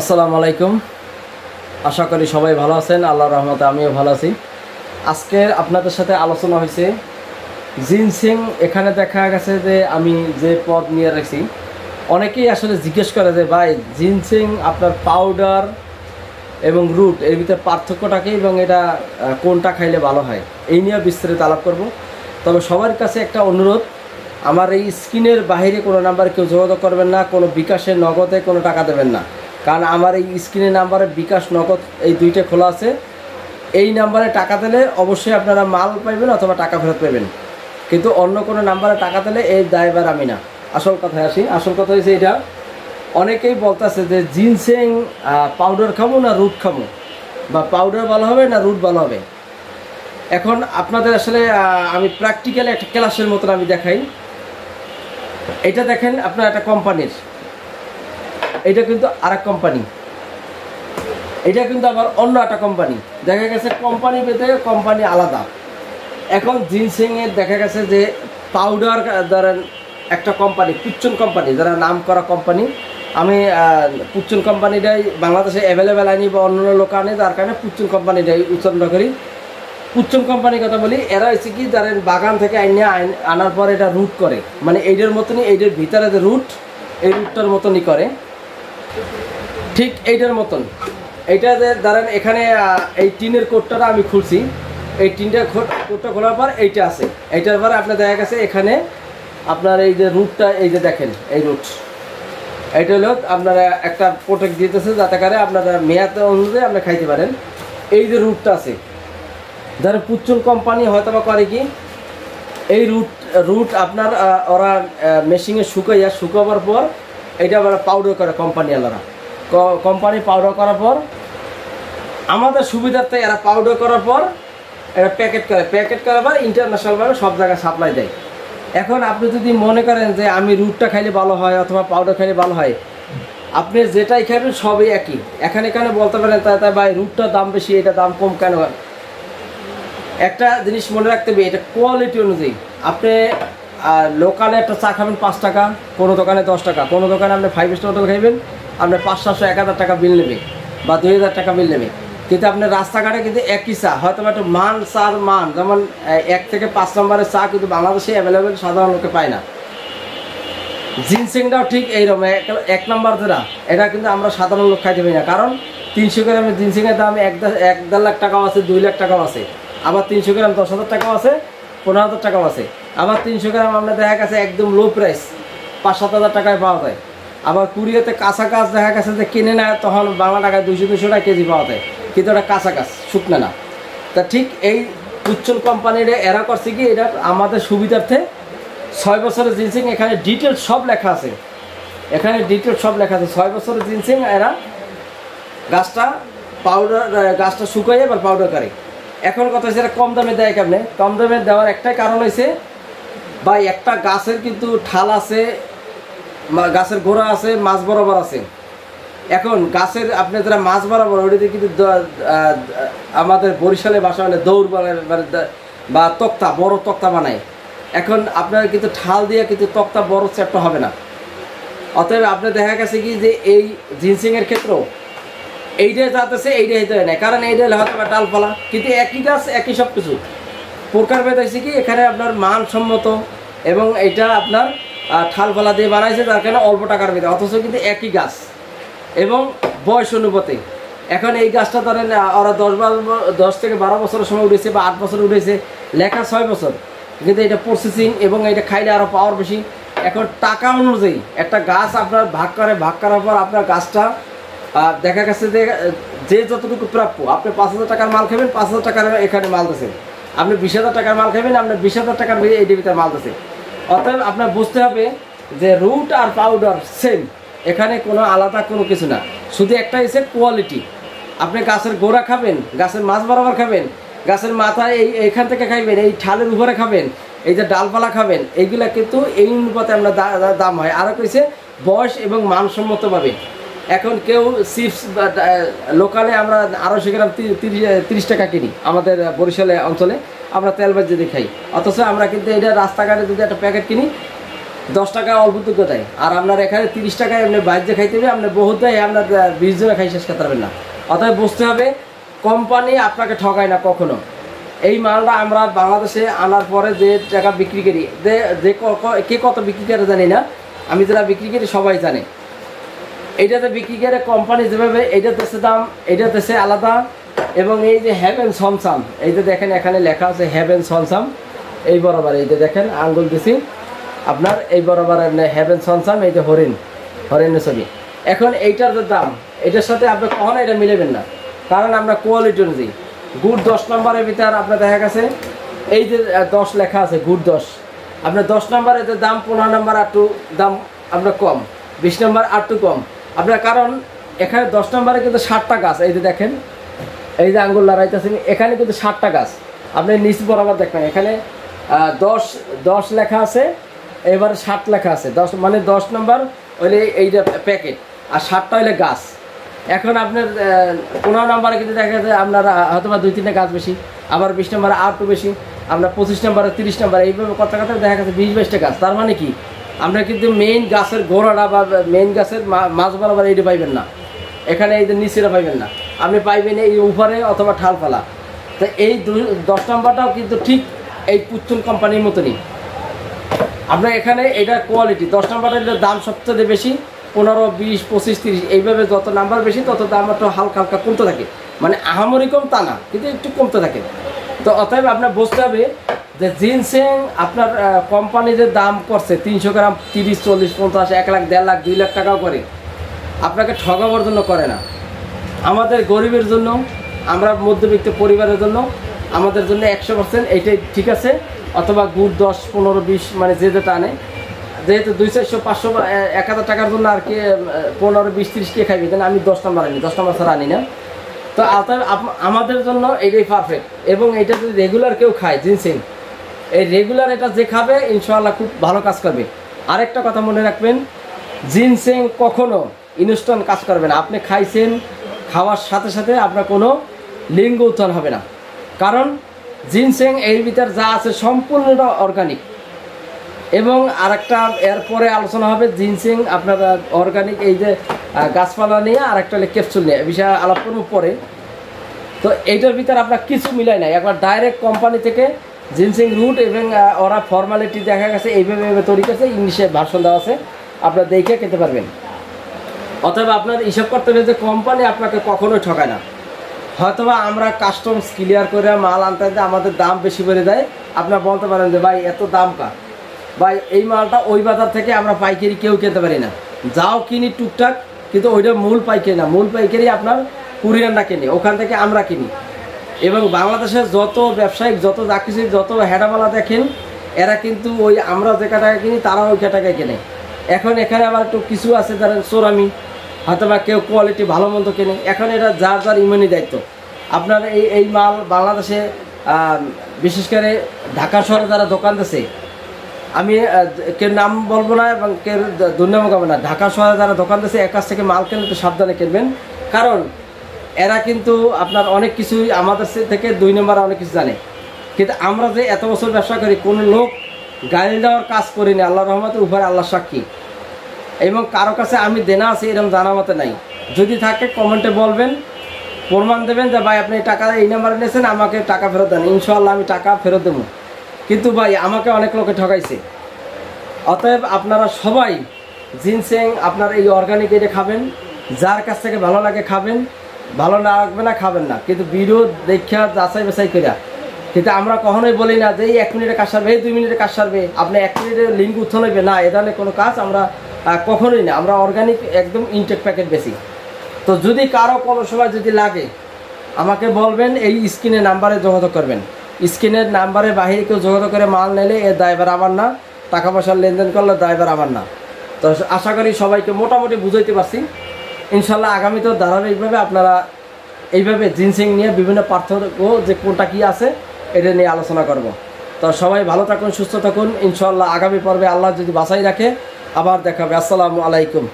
আসসালামু আলাইকুম। আশা করি সবাই ভালো আছেন। আল্লাহর রহমতে আমিও ভালো আছি। আজকে আপনাদের সাথে আলোচনা হয়েছে জিনসিং। এখানে দেখা গেছে যে আমি যে পদ নিয়ে রাখছি, অনেকেই আসলে জিজ্ঞেস করে যে ভাই জিনসিং আপনার পাউডার এবং রুট এর ভিতরে পার্থক্যটা কি এবং এটা কোনটা খাইলে ভালো হয়, এই নিয়ে বিস্তারিত আলাপ করব। তবে সবার কাছে একটা অনুরোধ, আমার এই স্ক্রিনের বাইরে কোনো নাম্বারে কেউ যোগাযোগ করবেন না, কোনো বিকাশে নগদে কোনো টাকা দেবেন না। কারণ আমার এই স্ক্রিনের নাম্বারে বিকাশ নগদ এই দুইটা খোলা আছে। এই নাম্বারে টাকা দিলে অবশ্যই আপনারা মাল পাইবেন অথবা টাকা ফেরত পাবেন, কিন্তু অন্য কোনো নাম্বারে টাকা দিলে এই দায়ভার আমি না। আসল কথায় আসি, আসল কথা হয়েছে এটা অনেকেই বলতেছে যে জিনসিং পাউডার খাবো না রুট খাবো, বা পাউডার ভালো হবে না রুট ভালো হবে। এখন আপনাদের আসলে আমি প্র্যাকটিক্যালি একটা ক্লাসের মতন আমি দেখাই। এটা দেখেন আপনার একটা কোম্পানির, এটা কিন্তু আরেক কোম্পানি, এটা কিন্তু আবার অন্য একটা কোম্পানি। দেখা গেছে কোম্পানি ভেদে কোম্পানি আলাদা। এখন জিনসিংয়ের দেখা গেছে যে পাউডার ধরেন একটা কোম্পানি পুচ্চন কোম্পানি, যারা নাম করা কোম্পানি, আমি পুচ্চন কোম্পানিটাই বাংলাদেশে অ্যাভেলেবেল আনি বা অন্য লোক আনে, যার কারণে পুচ্চন কোম্পানিটাই উচ্চারণ করি। পুচ্চন কোম্পানির কথা বলি, এরা হচ্ছে কি ধরেন বাগান থেকে আনার পর এটা রুট করে, মানে এইটার মতনই, এইটার ভিতরে যে রুট, এই রুটটার মতনই করে, ঠিক এইটার মতন। এইটা যে ধরেন এখানে এই টিনের কোটটা আমি খুলছি, এই টিনটা কোটটা খোলার পর এইটা আছে, এইটার পরে আপনার দেখা গেছে এখানে আপনার এই যে রুটটা, এই যে দেখেন এই রুট, এইটা হলো আপনারা একটা প্রোটেক্ট দিতেছে যাতে করে আপনারা মেয়াদ অনুযায়ী আপনি খাইতে পারেন। এই যে রুটটা আছে, যারা পুচ্চল কোম্পানি হয়তো বা করে কি, এই রুট আপনার ওরা মেশিনে শুকাবার পর এটা আবার পাউডার করে কোম্পানিওয়ালারা। কোম্পানি পাউডার করার পর আমাদের সুবিধার্থে এরা পাউডার করার পর এরা প্যাকেট করার পর ইন্টারন্যাশনালভাবে সব জায়গায় সাপ্লাই দেয়। এখন আপনি যদি মনে করেন যে আমি রুটটা খাইলে ভালো হয় অথবা পাউডার খাইলে ভালো হয়, আপনি যেটাই খাবেন সবই একই। এখানে বলতে পারেন তাই ভাই রুটটার দাম বেশি, এটা দাম কম কেন? একটা জিনিস মনে রাখতে হবে, এটা কোয়ালিটি অনুযায়ী। আপনি লোকালে একটা চা খাবেন 5 টাকা, কোনো দোকানে 10 টাকা, কোনো দোকানে আপনি 5 স্টার হোটেল খাইবেন আপনার 500, 1000 টাকা বিল নেবে বা 2000 টাকা বিল নেবে। কিন্তু আপনার রাস্তাঘাটে কিন্তু একই চা, হয়তো একটা চার মান, যেমন 1 থেকে 5 নম্বরের চা কিন্তু বাংলাদেশে অ্যাভেলেবেল সাধারণ লোকে পায় না। জিনসিংটাও ঠিক এইরকম 1 নম্বর যেটা, এটা কিন্তু আমরা সাধারণ লোক খাইতে পারি না। কারণ 300 গ্রামের জিনসিংয়ের দাম 1-1.5 লাখ টাকাও আছে, 2 লাখ টাকাও আছে, আবার 300 গ্রাম 10,000 টাকাও আছে, 15,000 টাকাও আছে। আবার 300 গ্রাম আমরা দেখা গেছে একদম লো প্রাইস 5-7 হাজার টাকায় পাওয়া যায়। আবার কুড়িয়াতে কাঁচা গাছ দেখা গেছে যে কিনে নেয়, তখন বাংলা টাকায় 200 টাকা কেজি পাওয়া যায়, কিন্তু এটা কাঁচা গাছ, শুকনো না। তা ঠিক এই পুচ্চল কোম্পানির এরা করছে কি, এটা আমাদের সুবিধার্থে 6 বছরের জিনসিং, এখানে ডিটেলস সব লেখা আছে, এখানে ডিটেলস সব লেখা আছে। 6 বছরের জিনসিং এরা গাছটা শুকাইয়ে এবার পাউডার করে। এখন কথা হচ্ছে এটা কম দামে দেয় কেমনে? কম দামে দেওয়ার একটাই কারণ হয়েছে বা একটা গাছের কিন্তু ঠাল আছে, গাছের গোড়া আছে, মাছ বরাবর আছে। এখন গাছের আপনি যারা মাছ বরাবর, ওইটাতে কিন্তু আমাদের বরিশালে ভাষা হলে দৌড় বা তক্তা, বড় তক্তা বানায়। এখন আপনার কিন্তু ঠাল দিয়ে কিন্তু তক্তা বড় চ্যাপ্টা হবে না। অতএব আপনার দেখা গেছে কি যে এই জিনসিংয়ের ক্ষেত্রেও এইটাই যাতেছে, এইটাই হইতে হয় না, কারণ এইটাই হয়তো বা ডালপালা, কিন্তু একই গাছ একই সব কিছু। প্রকারভেদ হয়েছে কি, এখানে আপনার মানসম্মত এবং এটা আপনার ঠালপালা দিয়ে বানাইছে, যার কারণে অল্প টাকার ভিতরে, অথচ কিন্তু একই গাছ এবং বয়স অনুপাতে। এখন এই গাছটা ধরেন ওরা 10 থেকে 12 বছরের সময় উঠেছে বা 8 বছর উঠেছে, লেখা 6 বছর, কিন্তু এটা প্রসেসিং এবং এটা খাইলে আরও পাওয়ার বেশি। এখন টাকা অনুযায়ী একটা গাছ আপনার ভাগ করার পর আপনার গাছটা দেখা গেছে যে যতটুকু প্রাপ্য, আপনি 5,000 টাকার মাল খাবেন, 5,000 টাকার এখানে মাল দিচ্ছে। আপনি 20,000 টাকার মাল খাবেন, আপনার 20,000 টাকার এইটির ভিতরে মাল দিচ্ছে। অতএব আপনার বুঝতে হবে যে রুট আর পাউডার সেম, এখানে কোনো আলাদা কোনো কিছু না, শুধু একটা এসে কোয়ালিটি। আপনি গাছের গোড়া খাবেন, গাছের মাছ বরাবর খাবেন, গাছের মাথায় এইখান থেকে খাইবেন, এই ঠালের উপরে খাবেন, এই যে ডালপালা খাবেন, এইগুলা কিন্তু এই অনুপাতে আমরা দাম হয়। আরও কইছে বয়স এবং মানসম্মতভাবে। এখন কেউ চিপস বা লোকালে আমরা 250 গ্রাম 30 টাকা কিনি, আমাদের বরিশালে অঞ্চলে আমরা তেল বাজি দিয়ে খাই, অথচ আমরা কিন্তু এটা রাস্তাঘাটে যদি একটা প্যাকেট কিনি 10 টাকা অল্প টুকু দেয়, আর আপনার এখানে 30 টাকায় আপনি বাইরে খাইতে হবে, আপনি বহুত দেয়, আপনার 20 জনে খাই শেষ করতে পারবেন না। অতএব বুঝতে হবে কোম্পানি আপনাকে ঠকায় না কখনো। এই মালটা আমরা বাংলাদেশে আনার পরে যে টাকা বিক্রি করি, যে কে কত বিক্রি করে জানি না, আমি যারা বিক্রি করি সবাই জানে। এইটাতে বিক্রি করে কোম্পানি যেভাবে এইটা দেশে দাম, এইটা দেশে আলাদা। এবং এই যে হ্যাভেন সমসাম, এই যে দেখেন এখানে লেখা আছে হ্যাভেন সমসাম, এই বরাবর এই যে দেখেন আঙ্গুল দিছি আপনার, এই বরাবর হ্যাভেন সমসাম, এই যে হরিণের ছবি। এখন এইটার যে দাম, এটার সাথে আপনি কখনো এটা মিলেবেন না, কারণ আমরা কোয়ালিটি অনুযায়ী গুড় 10 নম্বরের ভিতর আপনার দেখা গেছে এই যে 10 লেখা আছে, গুড় 10, আপনার 10 নম্বরের যে দাম 15 নম্বর একটু দাম আপনার কম, 20 নম্বর একটু কম আপনার, কারণ এখানে 10 নম্বরে কিন্তু 60টা গাছ, এই যে দেখেন এই যে আঙ্গুল লড়াইতেছেন, এখানে কিন্তু 60টা গাছ। আপনি নিচ বরাবর দেখবেন এখানে 10 লেখা আছে, এবারে 60 লেখা আছে। 10 মানে 10 নম্বর হইলে এইটা প্যাকেট, আর 60টা হইলে গাছ। এখন আপনার 15 নম্বরে কিন্তু দেখা যাচ্ছে আপনার হয়তো বা 2-3টা গাছ বেশি, আবার 20 নম্বরে আর একটু বেশি, আপনার 25 নম্বরে 30 নম্বরে, এইভাবে কথা দেখা গেছে 20-22টা গাছ। তার মানে কি আমরা কিন্তু মেইন গাছের গোড়াটা বা মেইন গাছের মাছ বরাবর এইটা পাইবেন না, এখানে এই যে নিচেরা পাইবেন না, আপনি পাইবেন এই উপরে অথবা ঠালপালা। তো এই 10 নম্বরটাও কিন্তু ঠিক এই পুতুল কোম্পানির মতনই আপনার এখানে এটা কোয়ালিটি। 10 নম্বরের দাম সবচেয়ে বেশি, 15, 20, 25, 30 এইভাবে যত নাম্বার বেশি তত দাম একটু হালকা হালকা কমতে থাকে, মানে আহামরি কম তা না, কিন্তু একটু কমতে থাকে। তো অতএব আপনার বুঝতে হবে যে জিনসেং আপনার কোম্পানি যে দাম করছে 300 গ্রাম 30, 40, 50, 1 লাখ, 1.5 লাখ, 2 লাখ টাকাও করে, আপনাকে ঠকাবার জন্য করে না। আমাদের গরিবের জন্য, আমরা মধ্যবিত্ত পরিবারের জন্য, আমাদের জন্য 100% এইটাই ঠিক আছে। অথবা গুড় 10, 15, 20 মানে যে যেটা আনে, যেহেতু 200, 400, 500, 1000 টাকার জন্য আর কি 15, 20, 30 কে খাইবে, দেন আমি 10 নম্বর আনি, 10 নম্বর ছাড়া আনি না। তো আমাদের জন্য এইটাই পারফেক্ট। এবং এটা যদি রেগুলার কেউ খায় জিনসেং, এই রেগুলার এটা যে খাবে ইনশাআল্লাহ খুব ভালো কাজ করবে। আরেকটা কথা মনে রাখবেন, জিনসেং কখনো ইনস্ট্যান্ট কাজ করবে না। আপনি খাইছেন, খাওয়ার সাথে সাথে আপনার কোনো লিঙ্গ উত্থান হবে না, কারণ জিনসেং এর ভিতর যা আছে সম্পূর্ণটা অর্গানিক। এবং আরেকটা এরপরে আলোচনা হবে জিনসেং আপনার অর্গানিক এই যে গাছপালা নিয়ে, আর একটা হলে ক্যাপসুল নিয়ে, বিষয়ে আলাপ করব পরে। তো এইটার ভিতরে আপনার কিছু মিলাই নাই, একবার ডাইরেক্ট কোম্পানি থেকে জিনসেং রুট এবং ওরা ফর্মালিটি দেখা গেছে এইভাবে তৈরি করছে, ইংলিশে ভার্সন দেওয়া আছে, আপনারা দেখে খেতে পারবেন। অতএব আপনার হিসাব করতে হবে যে কোম্পানি আপনাকে কখনোই ঠকায় না। হয়তোবা আমরা কাস্টমস ক্লিয়ার করে মাল আনতে আমাদের দাম বেশি করে দেয়, আপনারা বলতে পারেন যে ভাই এত দাম কা, ভাই এই মালটা ওই বাজার থেকে আমরা পাইকারি কেউ কিনতে পারি না, যাও কিনি টুকটাক, কিন্তু ওইটা মূল পাইকারি না, মূল পাইকারি আপনার কুরিয়ানরা কিনে, ওখান থেকে আমরা কিনি। এবং বাংলাদেশের যত ব্যবসায়িক যত যা কিছু যত হেডামালা দেখেন, এরা কিন্তু ওই আমরা যে টাকায় কিনি তারাও ওই টাকায় কেনে। এখন এখানে আবার একটু কিছু আছে যারা চোরামি, হয়তো বা কেউ কোয়ালিটি ভালো মন্দ কেনে। এখন এটা যার যার ইমানি দায়িত্ব। আপনার এই মাল বাংলাদেশে বিশেষ করে ঢাকা শহরে যারা দোকান দিচ্ছে, আমি কেউ নাম বলবো না এবং কেউ দুর্নাম গাবো না, ঢাকা শহরে যারা দোকান দিচ্ছে এর কাছ থেকে মাল কেন একটু সাবধানে কিনবেন, কারণ এরা কিন্তু আপনার অনেক কিছুই আমাদের থেকে 2 নম্বরে অনেক কিছু জানে। কিন্তু আমরা যে এত বছর ব্যবসা করি, কোনো লোক গাড়ি দেওয়ার কাজ করিনি, আল্লাহ রহমতের উপরে আল্লাহ সাক্ষী। এবং কারো কাছে আমি দেনা আছি এরকম জানা মতে নাই, যদি থাকে কমেন্টে বলবেন, প্রমাণ দেবেন যে ভাই আপনি টাকা এই নাম্বারে নিয়েছেন, আমাকে টাকা ফেরত দেন, ইনশাআল্লাহ আমি টাকা ফেরত দেবো। কিন্তু ভাই আমাকে অনেক লোকে ঠকাইছে। অতএব আপনারা সবাই জিনসেং আপনার এই অর্গানিক এটা খাবেন, যার কাছ থেকে ভালো লাগে খাবেন, ভালো না লাগবে না খাবেন না, কিন্তু ভিডিও দেখা যাচাই বাছাই করা। কিন্তু আমরা কখনোই বলি না যে এই 1 মিনিটে কাজ সারবে, এই 2 মিনিটে কাজ সারবে, আপনি 1 মিনিটে লিঙ্ক উত্থান হইবে না, এ ধরনের কোনো কাজ আমরা কখনোই না। আমরা অর্গানিক একদম ইনটেক প্যাকেট বেশি। তো যদি কারো কোনো সময় যদি লাগে আমাকে বলবেন, এই স্ক্রিনের নাম্বারে যোগাযোগ করবেন। স্ক্রিনের নাম্বারে বাহিরে কেউ যোগাযোগ করে মাল নিলে এর দায়ভার আমার না, টাকা পয়সার লেনদেন করলে দায়ভার আমার না। তো আশা করি সবাইকে মোটামুটি বুঝাইতে পারছি। ইনশাল্লাহ আগামীতেও ধারাবাহিকভাবে আপনারা এইভাবে জিনসেং নিয়ে বিভিন্ন পার্থক্য যে কোনটা কী আছে এটা নিয়ে আলোচনা করব। তো সবাই ভালো থাকুন, সুস্থ থাকুন। ইনশাল্লাহ আগামী পর্বে আল্লাহ যদি বাঁচাই রাখে আবার দেখাবে। আসসালামু আলাইকুম।